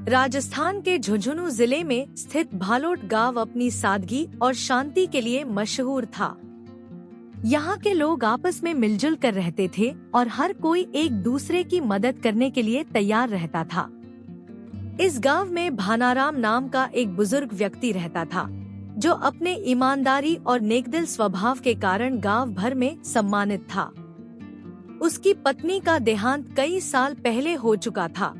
राजस्थान के झुंझुनू जिले में स्थित भालोट गांव अपनी सादगी और शांति के लिए मशहूर था। यहाँ के लोग आपस में मिलजुल कर रहते थे और हर कोई एक दूसरे की मदद करने के लिए तैयार रहता था। इस गांव में भानाराम नाम का एक बुजुर्ग व्यक्ति रहता था, जो अपने ईमानदारी और नेकदिल स्वभाव के कारण गांव भर में सम्मानित था। उसकी पत्नी का देहांत कई साल पहले हो चुका था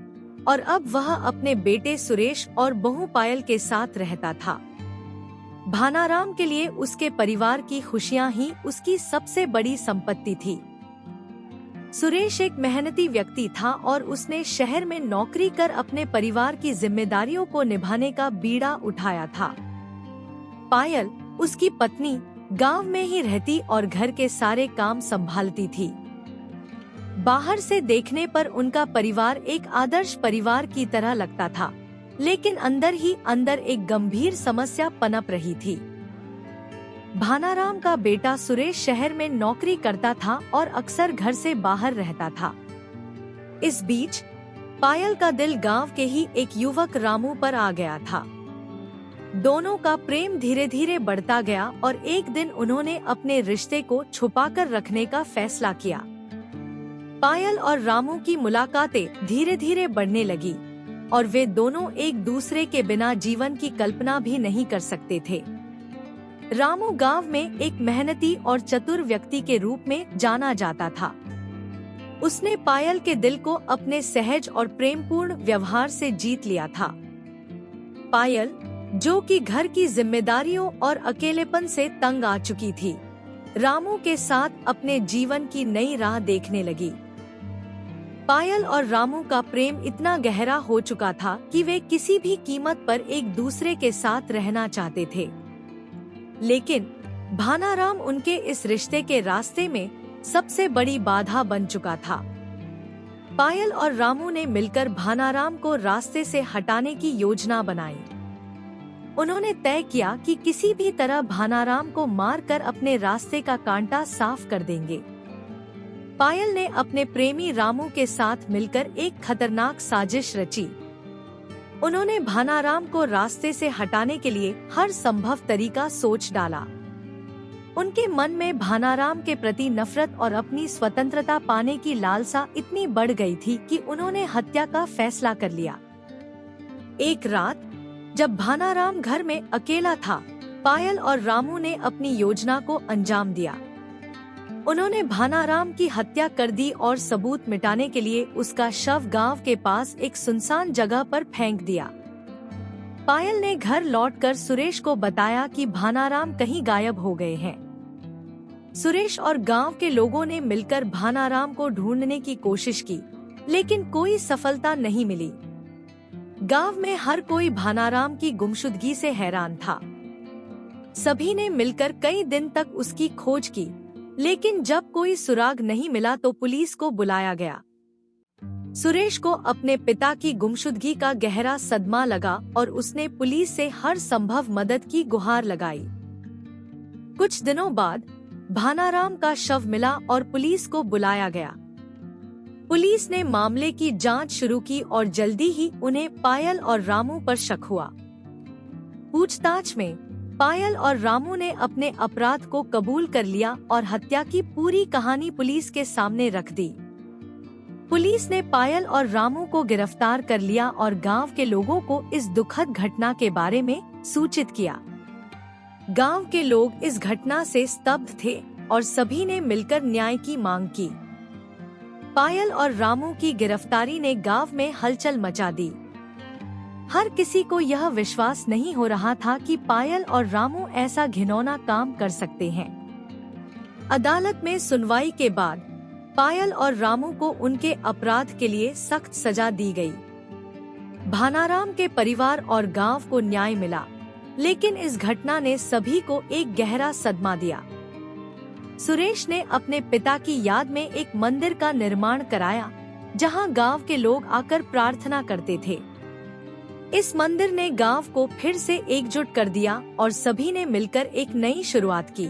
और अब वह अपने बेटे सुरेश और बहू पायल के साथ रहता था। भानाराम के लिए उसके परिवार की खुशियां ही उसकी सबसे बड़ी संपत्ति थी। सुरेश एक मेहनती व्यक्ति था और उसने शहर में नौकरी कर अपने परिवार की जिम्मेदारियों को निभाने का बीड़ा उठाया था। पायल, उसकी पत्नी, गांव में ही रहती और घर के सारे काम संभालती थी। बाहर से देखने पर उनका परिवार एक आदर्श परिवार की तरह लगता था, लेकिन अंदर ही अंदर एक गंभीर समस्या पनप रही थी। भानाराम का बेटा सुरेश शहर में नौकरी करता था और अक्सर घर से बाहर रहता था। इस बीच पायल का दिल गांव के ही एक युवक रामू पर आ गया था। दोनों का प्रेम धीरे धीरे बढ़ता गया और एक दिन उन्होंने अपने रिश्ते को छुपाकर रखने का फैसला किया। पायल और रामू की मुलाकातें धीरे धीरे बढ़ने लगी और वे दोनों एक दूसरे के बिना जीवन की कल्पना भी नहीं कर सकते थे। रामू गांव में एक मेहनती और चतुर व्यक्ति के रूप में जाना जाता था। उसने पायल के दिल को अपने सहज और प्रेमपूर्ण व्यवहार से जीत लिया था। पायल, जो कि घर की जिम्मेदारियों और अकेलेपन से तंग आ चुकी थी, रामू के साथ अपने जीवन की नई राह देखने लगी। पायल और रामू का प्रेम इतना गहरा हो चुका था कि वे किसी भी कीमत पर एक दूसरे के साथ रहना चाहते थे। लेकिन भानाराम उनके इस रिश्ते के रास्ते में सबसे बड़ी बाधा बन चुका था। पायल और रामू ने मिलकर भानाराम को रास्ते से हटाने की योजना बनाई। उन्होंने तय किया कि किसी भी तरह भानाराम को मारकर अपने रास्ते का कांटा साफ कर देंगे। पायल ने अपने प्रेमी रामू के साथ मिलकर एक खतरनाक साजिश रची। उन्होंने भानाराम को रास्ते से हटाने के लिए हर संभव तरीका सोच डाला। उनके मन में भानाराम के प्रति नफरत और अपनी स्वतंत्रता पाने की लालसा इतनी बढ़ गई थी कि उन्होंने हत्या का फैसला कर लिया। एक रात जब भानाराम घर में अकेला था, पायल और रामू ने अपनी योजना को अंजाम दिया। उन्होंने भानाराम की हत्या कर दी और सबूत मिटाने के लिए उसका शव गांव के पास एक सुनसान जगह पर फेंक दिया। पायल ने घर लौटकर सुरेश को बताया कि भानाराम कहीं गायब हो गए हैं। सुरेश और गांव के लोगों ने मिलकर भानाराम को ढूंढने की कोशिश की, लेकिन कोई सफलता नहीं मिली। गांव में हर कोई भानाराम की गुमशुदगी से हैरान था। सभी ने मिलकर कई दिन तक उसकी खोज की, लेकिन जब कोई सुराग नहीं मिला तो पुलिस को बुलाया गया। सुरेश को अपने पिता की गुमशुदगी का गहरा सदमा लगा और उसने पुलिस से हर संभव मदद की गुहार लगाई। कुछ दिनों बाद भानाराम का शव मिला और पुलिस को बुलाया गया। पुलिस ने मामले की जांच शुरू की और जल्दी ही उन्हें पायल और रामू पर शक हुआ। पूछताछ में पायल और रामू ने अपने अपराध को कबूल कर लिया और हत्या की पूरी कहानी पुलिस के सामने रख दी। पुलिस ने पायल और रामू को गिरफ्तार कर लिया और गांव के लोगों को इस दुखद घटना के बारे में सूचित किया। गांव के लोग इस घटना से स्तब्ध थे और सभी ने मिलकर न्याय की मांग की। पायल और रामू की गिरफ्तारी ने गांव में हलचल मचा दी। हर किसी को यह विश्वास नहीं हो रहा था कि पायल और रामू ऐसा घिनौना काम कर सकते हैं। अदालत में सुनवाई के बाद पायल और रामू को उनके अपराध के लिए सख्त सजा दी गई। भानाराम के परिवार और गांव को न्याय मिला, लेकिन इस घटना ने सभी को एक गहरा सदमा दिया। सुरेश ने अपने पिता की याद में एक मंदिर का निर्माण कराया, जहां गांव के लोग आकर प्रार्थना करते थे। इस मंदिर ने गांव को फिर से एकजुट कर दिया और सभी ने मिलकर एक नई शुरुआत की।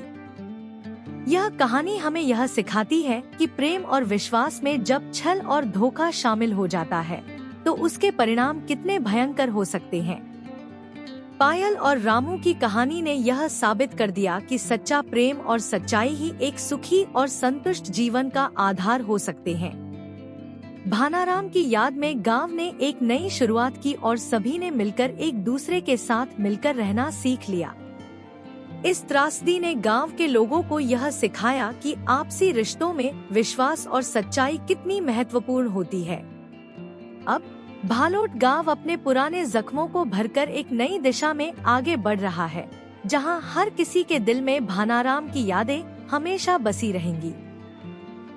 यह कहानी हमें यह सिखाती है कि प्रेम और विश्वास में जब छल और धोखा शामिल हो जाता है, तो उसके परिणाम कितने भयंकर हो सकते हैं। पायल और रामू की कहानी ने यह साबित कर दिया कि सच्चा प्रेम और सच्चाई ही एक सुखी और संतुष्ट जीवन का आधार हो सकते हैं। भानाराम की याद में गांव ने एक नई शुरुआत की और सभी ने मिलकर एक दूसरे के साथ मिलकर रहना सीख लिया। इस त्रासदी ने गांव के लोगों को यह सिखाया कि आपसी रिश्तों में विश्वास और सच्चाई कितनी महत्वपूर्ण होती है। अब भालोट गांव अपने पुराने जख्मों को भरकर एक नई दिशा में आगे बढ़ रहा है, जहां हर किसी के दिल में भानाराम की यादें हमेशा बसी रहेंगी।